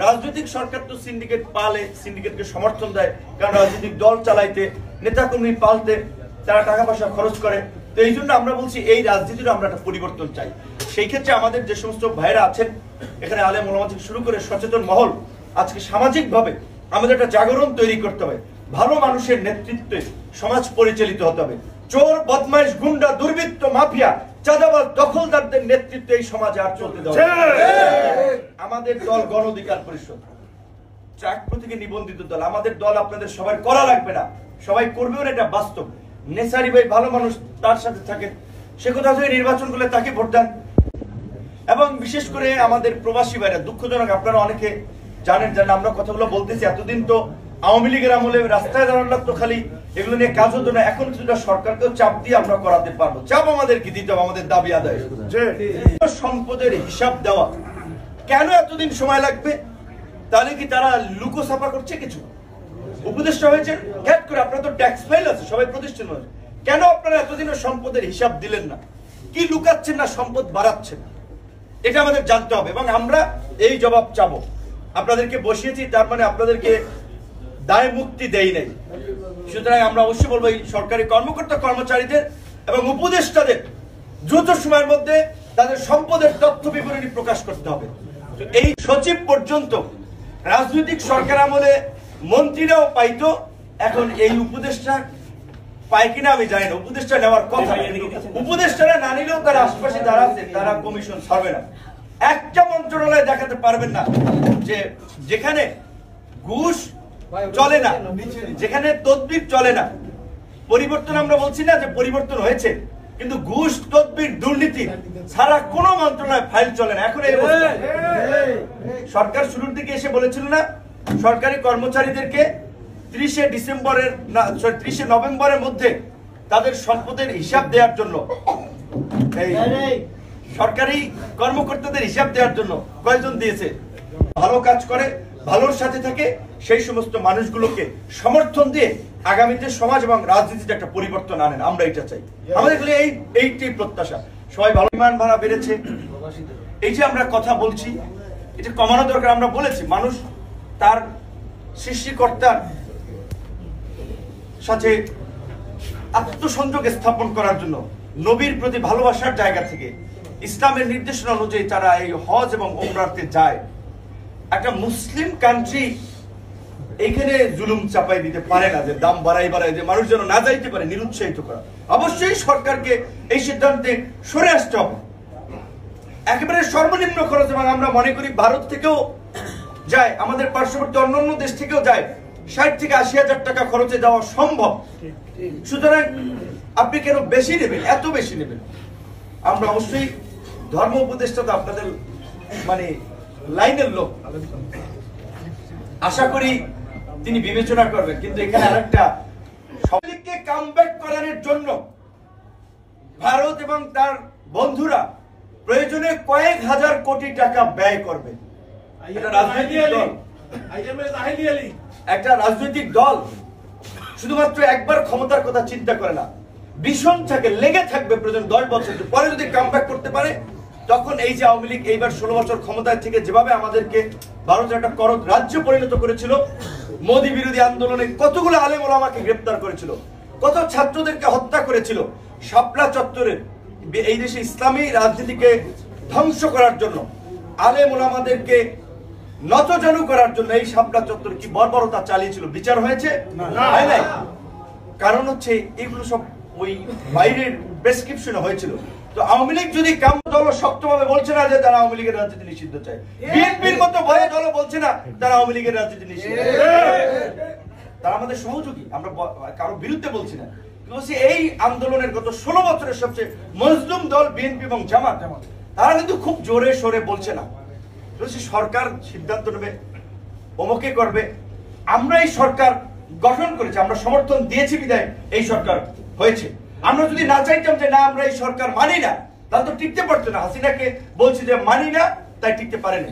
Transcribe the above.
রাজনৈতিক সরকার তো সিন্ডিকেট পালে, সিন্ডিকেটকে সমর্থন দেয়, কারণ রাজনৈতিক দল চালাইতে, নেতাকর্মী পালতে তারা টাকা পয়সা খরচ করে। তো এই জন্য আমরা বলছি এই রাজনীতির আমরা একটা পরিবর্তন চাই। সেই ক্ষেত্রে আমাদের যে সমস্ত ভাইরা আছেন এখানে, আলেম ওলামা থেকে শুরু করে সচেতন মহল, আজকে সামাজিকভাবে আমাদের একটা জাগরণ তৈরি করতে হবে। ভালো মানুষের নেতৃত্বে সমাজ পরিচালিত হতে হবে। চোর, বদমাইশ, গুন্ডা, দুর্বৃত্ত, মাফিয়া, চাঁদাবাজ, দখলদারদের নেতৃত্বে এই সমাজে আর চলতে দেওয়া। আমাদের দল গণ অধিকার পরিষদ, ট্রাক প্রতীকে নিবন্ধিত দল। আমাদের দল আপনাদের সবাই করা লাগবে না, সবাই করবেও না, এটা বাস্তব। নেসারি ভাই ভালো মানুষ, তার সাথে থাকেন, সে কথা থেকে নির্বাচন করলে তাকে ভোট দেন। এবং বিশেষ করে আমাদের প্রবাসী ভাইরা, দুঃখজনক আপনারা অনেকে জানেন আমরা কথাগুলো বলতেছি, এতদিন তো আওয়ামী লীগের আমলে রাস্তায় দাঁড়ানো লাগতো, খালি এগুলো নিয়ে কাজ হতো না। এখন কিছুটা সরকারকেও চাপ দিয়ে আমরা করাতে পারবো। চাপ আমাদেরকে দিতে হবে, আমাদের দাবি আদায়। সম্পদের হিসাব দেওয়া কেন এতদিন সময় লাগবে? তাহলে কি তারা লুকো ছাপা করছে? কিছু উপদেষ্টা হয়েছে গ্যাট করে, আপনার তো ট্যাক্স ফাইল আছে, সবাই প্রতিষ্ঠান আছে, কেন আপনারা এতদিনও সম্পদের হিসাব দিলেন না? কি লুকাচ্ছেন না সম্পদ বাড়াচ্ছেন? এটা আমাদের জানতে হবে এবং আমরা এই জবাব চাবো। আপনাদেরকে বসিয়েছি, তার মানে আপনাদেরকে দায় মুক্তি দেই নাই। সুতরাং আমরা অবশ্যই বলবো এই সরকারি কর্মকর্তা কর্মচারীদের এবং উপদেষ্টাদের দ্রুত সময়ের মধ্যে তাদের সম্পদের তথ্য বিবরণী প্রকাশ করতে হবে। এই সচিব পর্যন্ত রাজনৈতিক সরকার আমলে মন্ত্রীরাও পাইতো, এখন এই উপদেষ্টা পায় কিনা আমি জানি না। উপদেষ্টা নেওয়ার কথা, উপদেষ্টারা না নিলেও তার আশপাশে যারা আছে তারা কমিশন ছাড়বে না। একটা মন্ত্রণালয় দেখাতে পারবেন না যে যেখানে ঘুষ চলে না, যেখানে তদবির চলে না। পরিবর্তন আমরা বলছি না যে পরিবর্তন হয়েছে, কিন্তু ঘুষ, তদবির, দুর্নীতি ছাড়া কোন মন্ত্রণালয় ফাইল চলে না। এখন এই অবস্থা। সরকার শুরুর দিকে এসে বলেছিল না সরকারি কর্মচারীদেরকে 30 নভেম্বরের মধ্যে তাদের সম্পদের হিসাব দেওয়ার জন্য, এই সরকারি কর্মকর্তাদের হিসাব দেওয়ার জন্য কয়েকজন দিয়েছে। ভালো কাজ করে, ভালোর সাথে থাকে, সেই সমস্ত মানুষগুলোকে সমর্থন দিয়ে আগামীতে সমাজ এবং রাজনীতিতে একটা পরিবর্তন আনেন। আমরা এটা চাই, আমাদের এইটাই প্রত্যাশা। সবাই ভালো। বিমান ভাড়া বেড়েছে, এই যে আমরা কথা বলছি, এটা কমানো দরকার। আমরা বলেছি মানুষ তার সৃষ্টিকর্তার সাথে আত্মসংযোগ স্থাপন করার জন্য, নবীর প্রতি ভালোবাসার জায়গা থেকে, ইসলামের নির্দেশনা অনুযায়ী তারা এই হজ এবং ওমরাতে যায়। একটা মুসলিম কান্ট্রি এখানে জুলুম চাপাই দিতে পারে না, যে দাম বাড়াই যে মানুষ যেন না যাইতে পারে, নিরুৎসাহিত করা। অবশ্যই সরকারকে এই সিদ্ধান্তে সরে আসতে হবে, একেবারে সর্বনিম্ন খরচ। এবং আমরা মনে করি ভারত থেকেও যায়, আমাদের পার্শ্ববর্তী অন্যান্য দেশ থেকেও যায়, 60 থেকে 80 হাজার টাকা খরচে যাওয়া সম্ভব। সুতরাং আপনি কেন বেশি নেবেন, এত বেশি নেবেন? আমরা অবশ্যই ধর্ম উপদেষ্টা তো আপনাদের মানে লাইনের লোক, আশা করি তিনি বিবেচনা করবেন। কিন্তু এখানে আরেকটা, সবাইকে কামব্যাক করানোর জন্য ভারত এবং তার বন্ধুরা প্রয়োজনে কয়েক হাজার কোটি টাকা ব্যয় করবে। একটা রাজনৈতিক দল শুধুমাত্র একবার ক্ষমতার কথা চিন্তা করে না, ভীষণ থাকে, লেগে থাকবে প্রয়োজন 10 বছর পরে। যদি কামব্যাক করতে পারে, তখন এই যে আওয়ামী লীগ এইবার 16 বছর ক্ষমতায় থেকে যেভাবে আমাদেরকে ভারতের একটা করদ রাজ্য পরিণত করেছিল, মোদী বিরোধী আন্দোলনে কতগুলো আলেম ওলামাকে গ্রেপ্তার করেছিল, কত ছাত্রদেরকে হত্যা করেছিল, শাপলা চত্বরে এই দেশে ইসলামী রাজনীতিকে ধ্বংস করার জন্য, আলেম ওলামাদেরকে নতজানু করার জন্য এই শাপলা চত্বর কি বর্বরতা চালিয়েছিল? বিচার হয়েছে? হয় নাই। কারণ হচ্ছে এগুলো সব ওই বাইরের প্রেসক্রিপশনে হয়েছিল। তো আওয়ামী লীগ যদি কাম দল শক্তভাবে বলছে না যে তারা আওয়ামী লীগের রাজনীতি নিষিদ্ধ চায়, বিএনপির মতো ভয়ে দল বলছে না তারা আওয়ামী লীগের রাজনীতি নিষিদ্ধ, তারা আমাদের সহযোগী, আমরা কারো বিরুদ্ধে বলছি না। এই আন্দোলনের গত 16 বছরের সবচেয়ে মজলুম দল বিএনপি এবং জামাত, তারা কিন্তু খুব জোরে সোরে বলছে না। সরকার সিদ্ধান্ত নেবে, অমুকে করবে। আমরা এই সরকার গঠন করেছি, আমরা সমর্থন দিয়েছি বিধায় এই সরকার হয়েছে। আমরা যদি না চাইতাম যে না আমরা এই সরকার মানি না, তাহলে তো টিকতে পারতো না। হাসিনাকে বলছি যে মানি না, তাই টিকতে পারেনি।